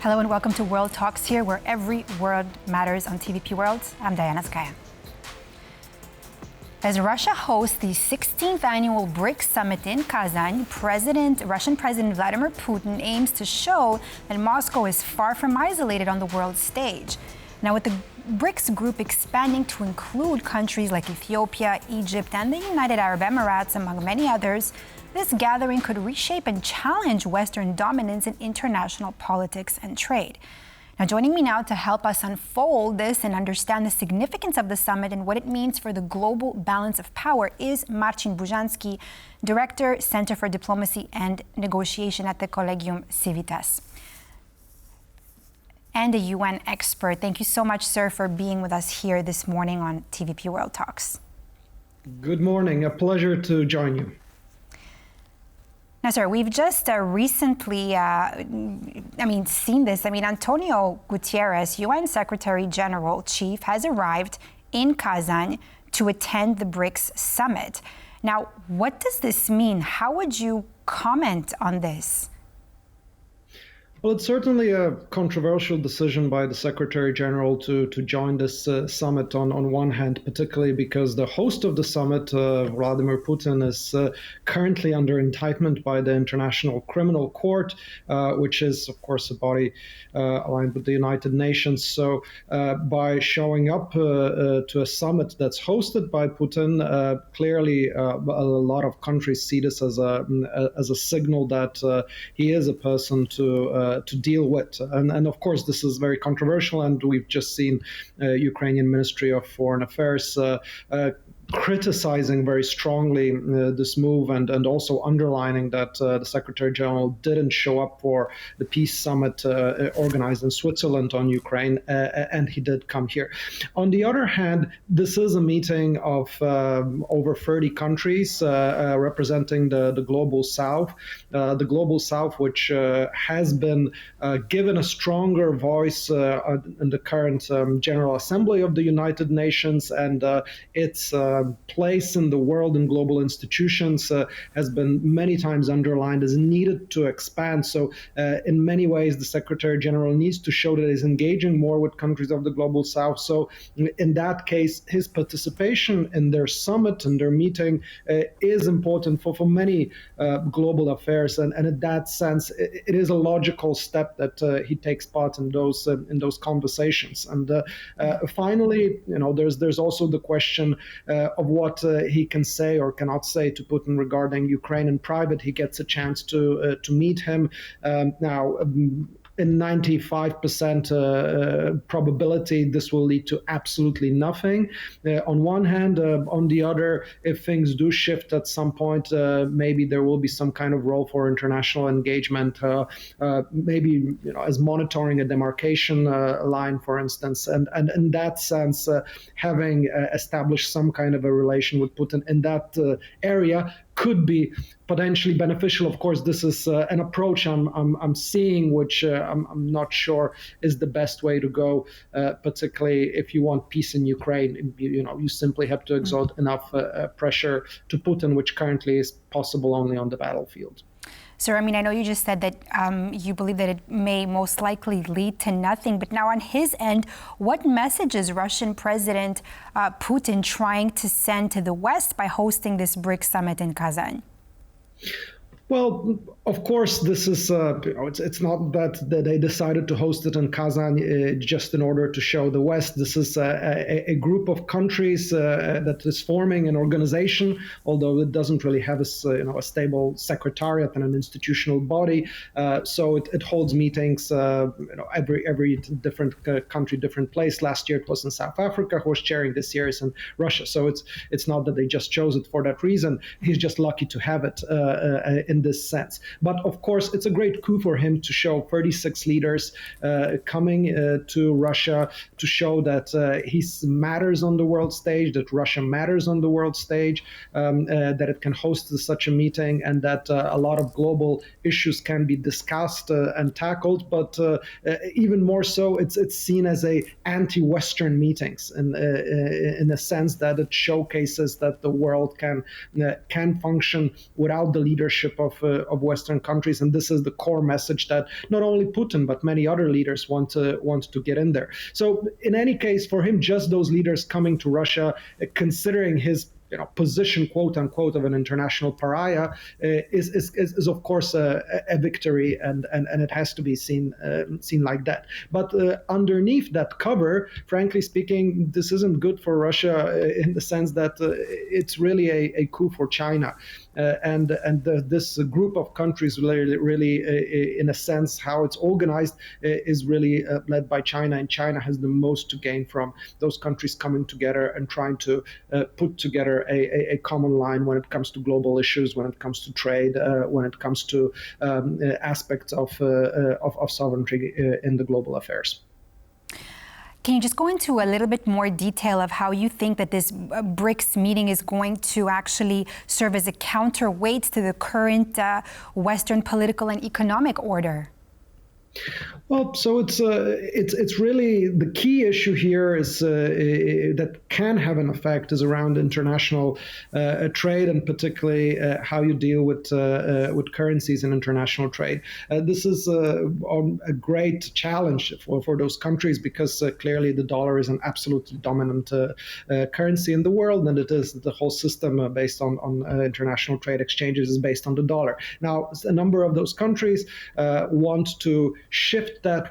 Hello and welcome to World Talks here, where every word matters on TVP World. I'm Diana Skaya. As Russia hosts the 16th annual BRICS summit in Kazan, Russian President Vladimir Putin aims to show that Moscow is far from isolated on the world stage. Now, with the BRICS group expanding to include countries like Ethiopia, Egypt, and the United Arab Emirates, among many others, this gathering could reshape and challenge Western dominance in international politics and trade. Now, joining me now to help us unfold this and understand the significance of the summit and what it means for the global balance of power is Marcin Bużanski, Director, Center for Diplomacy and Negotiation at the Collegium Civitas, and a UN expert. Thank you so much, sir, for being with us here this morning on TVP World Talks. Good morning. A pleasure to join you. Now, sir, we've just recently, seen this. Antonio Guterres, UN Secretary General Chief, has arrived in Kazan to attend the BRICS summit. Now, what does this mean? How would you comment on this? Well, it's certainly a controversial decision by the Secretary General to join this summit on one hand, particularly because the host of the summit, Vladimir Putin, is currently under indictment by the International Criminal Court, which is, of course, a body aligned with the United Nations. So by showing up to a summit that's hosted by Putin, clearly a lot of countries see this as a signal that he is a person to deal with. And of course, this is very controversial, and we've just seen Ukrainian Ministry of Foreign Affairs criticizing very strongly this move and also underlining that the Secretary General didn't show up for the peace summit organized in Switzerland on Ukraine, and he did come here. On the other hand, this is a meeting of over 30 countries representing the Global South. The Global South, which has been given a stronger voice in the current General Assembly of the United Nations, and its place in the world and global institutions has been many times underlined as needed to expand. So in many ways, the Secretary General needs to show that he's engaging more with countries of the Global South. So in that case, his participation in their summit and their meeting is important for many global affairs. And in that sense, it is a logical step that he takes part in those conversations. And finally, there's also the question of what he can say or cannot say to Putin regarding Ukraine. In private, he gets a chance to meet him. Now, in 95% probability, this will lead to absolutely nothing. On one hand, on the other, if things do shift at some point, maybe there will be some kind of role for international engagement, maybe as monitoring a demarcation line, for instance. And in that sense, having established some kind of a relation with Putin in that area could be potentially beneficial. Of course, this is an approach I'm seeing, which I'm not sure is the best way to go, particularly if you want peace in Ukraine. You simply have to exert enough pressure to Putin, which currently is possible only on the battlefield. Sir, I know you just said that you believe that it may most likely lead to nothing, but now on his end, what message is Russian President Putin trying to send to the West by hosting this BRICS summit in Kazan? Well, of course, this is, it's not that they decided to host it in Kazan just in order to show the West. This is a group of countries that is forming an organization, although it doesn't really have a stable secretariat and an institutional body. So it holds meetings, every different country, different place. Last year it was in South Africa, who was chairing. This year is in Russia. So it's not that they just chose it for that reason. He's just lucky to have it in this sense. But of course, it's a great coup for him to show 36 leaders coming to Russia to show that he matters on the world stage, that Russia matters on the world stage, that it can host such a meeting, and that a lot of global issues can be discussed and tackled. But even more so, it's seen as a anti-Western meetings in a sense that it showcases that the world can function without the leadership of Western countries, and this is the core message that not only Putin but many other leaders want to get in there. So in any case, for him, just those leaders coming to Russia, considering his position, quote unquote, of an international pariah, is of course a victory, and it has to be seen like that. But underneath that cover, frankly speaking, this isn't good for Russia in the sense that it's really a coup for China. This group of countries really, in a sense, how it's organized is really led by China, and China has the most to gain from those countries coming together and trying to put together a common line when it comes to global issues, when it comes to trade, when it comes to aspects of sovereignty in the global affairs. Can you just go into a little bit more detail of how you think that this BRICS meeting is going to actually serve as a counterweight to the current Western political and economic order? Well, so it's really the key issue here is that can have an effect is around international trade, and particularly how you deal with currencies in international trade. This is a great challenge for those countries because clearly the dollar is an absolutely dominant currency in the world, and it is the whole system based on international trade exchanges is based on the dollar. Now, a number of those countries want to shift that,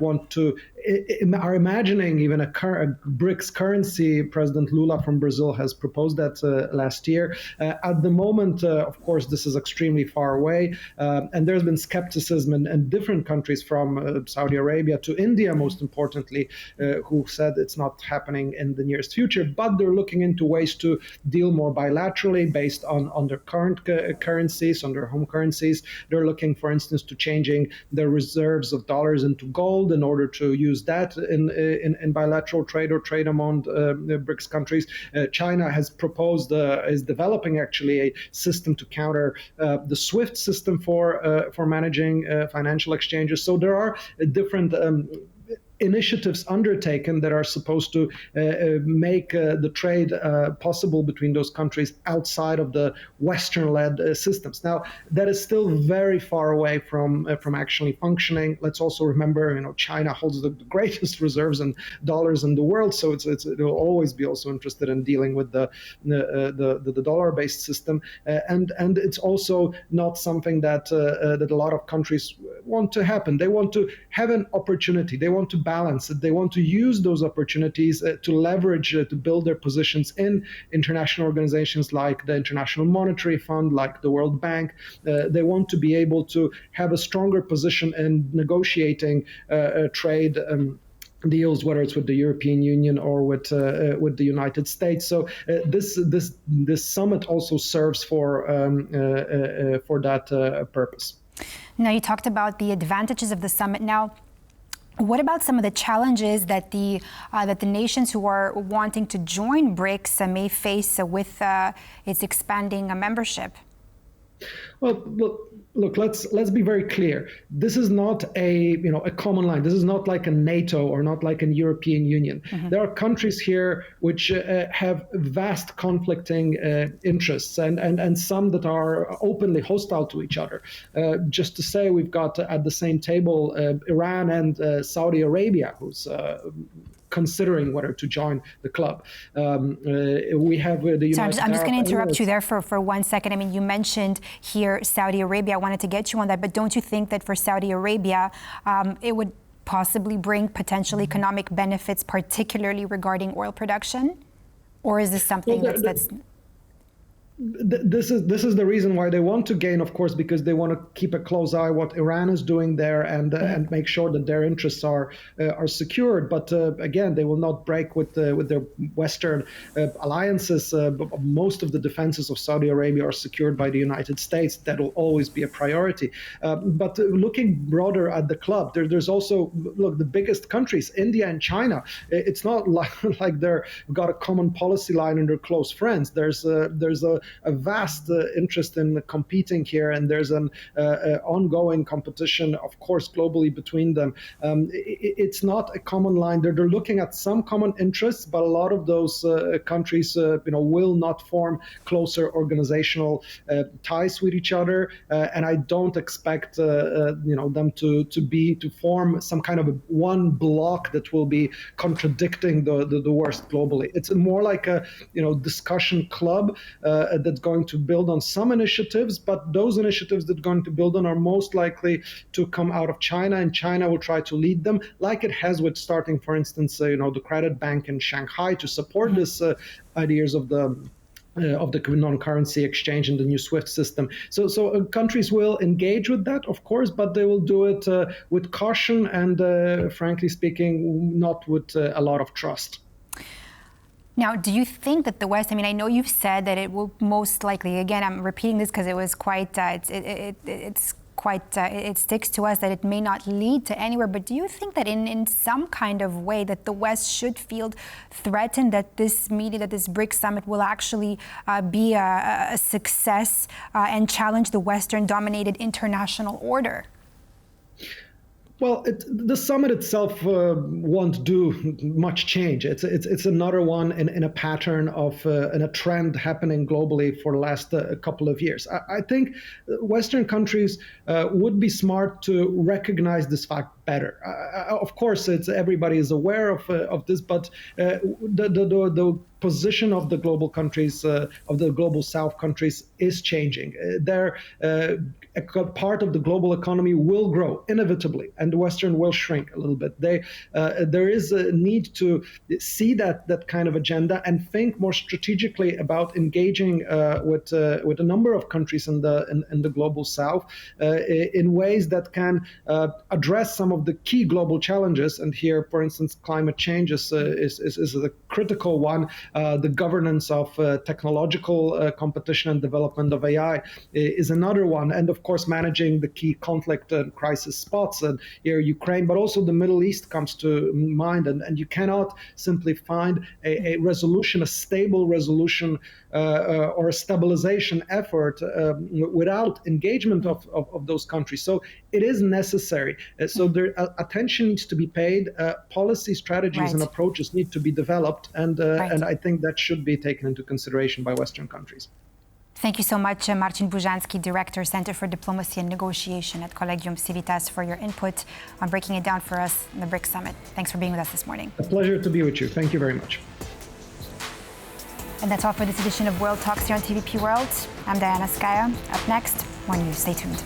are imagining even a BRICS currency. President Lula from Brazil has proposed that last year. At the moment, of course, this is extremely far away, and there's been skepticism in different countries from Saudi Arabia to India, most importantly, who said it's not happening in the nearest future, but they're looking into ways to deal more bilaterally based on their current currencies, on their home currencies. They're looking, for instance, to changing their reserves of dollars into gold in order to use that in bilateral trade or trade among the BRICS countries. China has proposed, is developing actually a system to counter the SWIFT system for managing financial exchanges. So there are different initiatives undertaken that are supposed to make the trade possible between those countries outside of the Western-led systems. Now, that is still very far away from actually functioning. Let's also remember, China holds the greatest reserves in dollars in the world, so it will always be also interested in dealing with the dollar-based system, and it's also not something that a lot of countries want to happen. They want to have an opportunity. They want to balance it. They want to use those opportunities to leverage, to build their positions in international organizations like the International Monetary Fund, like the World Bank. They want to be able to have a stronger position in negotiating trade deals, whether it's with the European Union or with the United States. So this summit also serves for that purpose. Now, you talked about the advantages of the summit. Now, what about some of the challenges that the nations who are wanting to join BRICS may face with its expanding membership? Well, look, let's be very clear. This is not a common line. This is not like a NATO or not like an European Union. Mm-hmm. There are countries here which have vast conflicting interests and some that are openly hostile to each other. Just to say, we've got at the same table Iran and Saudi Arabia, who's considering whether to join the club. We have the United So I'm just going to interrupt Emirates. you there for 1 second. I mean, you mentioned here Saudi Arabia. I wanted to get you on that, but don't you think that for Saudi Arabia, it would possibly bring potential economic benefits, particularly regarding oil production? Or is this something that's This is the reason why they want to gain, of course, because they want to keep a close eye what Iran is doing there and make sure that their interests are secured. But again, they will not break with their Western alliances. Most of the defenses of Saudi Arabia are secured by the United States. That will always be a priority. But looking broader at the club, there's also the biggest countries, India and China. It's not like they've got a common policy line and they're close friends. There's a a vast interest in competing here, and there's an ongoing competition, of course, globally between them. It's not a common line. They're looking at some common interests, but a lot of those countries, will not form closer organizational ties with each other, and I don't expect them to form some kind of one block that will be contradicting the worst globally. It's more like a discussion club that's going to build on some initiatives, but those initiatives that are going to build on are most likely to come out of China, and China will try to lead them, like it has with starting, for instance, the credit bank in Shanghai to support this ideas of the non-currency exchange and the new SWIFT system. So countries will engage with that, of course, but they will do it with caution and, frankly speaking, not with a lot of trust. Now, do you think that the West, I know you've said that it will most likely, again, I'm repeating this because it was quite, it sticks to us that it may not lead to anywhere, but do you think that in some kind of way that the West should feel threatened that this meeting, that this BRICS summit will actually be a success and challenge the Western-dominated international order? Well, the summit itself won't do much change. It's another one in a pattern of in a trend happening globally for the last couple of years. I think Western countries would be smart to recognize this fact better. Of course, everybody is aware of this, but the position of the global countries, of the global South countries, is changing. They're a part of the global economy will grow inevitably, and the Western will shrink a little bit. There is a need to see that kind of agenda and think more strategically about engaging with a number of countries in the global South in ways that can address some of the key global challenges. And here, for instance, climate change is a critical one. The governance of technological competition and development of AI is another one. And of course, managing the key conflict and crisis spots. And here, Ukraine, but also the Middle East comes to mind. And you cannot simply find a resolution, a stable resolution or a stabilization effort without engagement of those countries. So it is necessary. So their attention needs to be paid. Policy strategies and approaches need to be developed. And I think that should be taken into consideration by Western countries. Thank you so much, Marcin Bużanski, Director, Center for Diplomacy and Negotiation at Collegium Civitas, for your input on breaking it down for us in the BRICS Summit. Thanks for being with us this morning. A pleasure to be with you. Thank you very much. And that's all for this edition of World Talks here on TVP World. I'm Diana Skaya. Up next, more news. Stay tuned.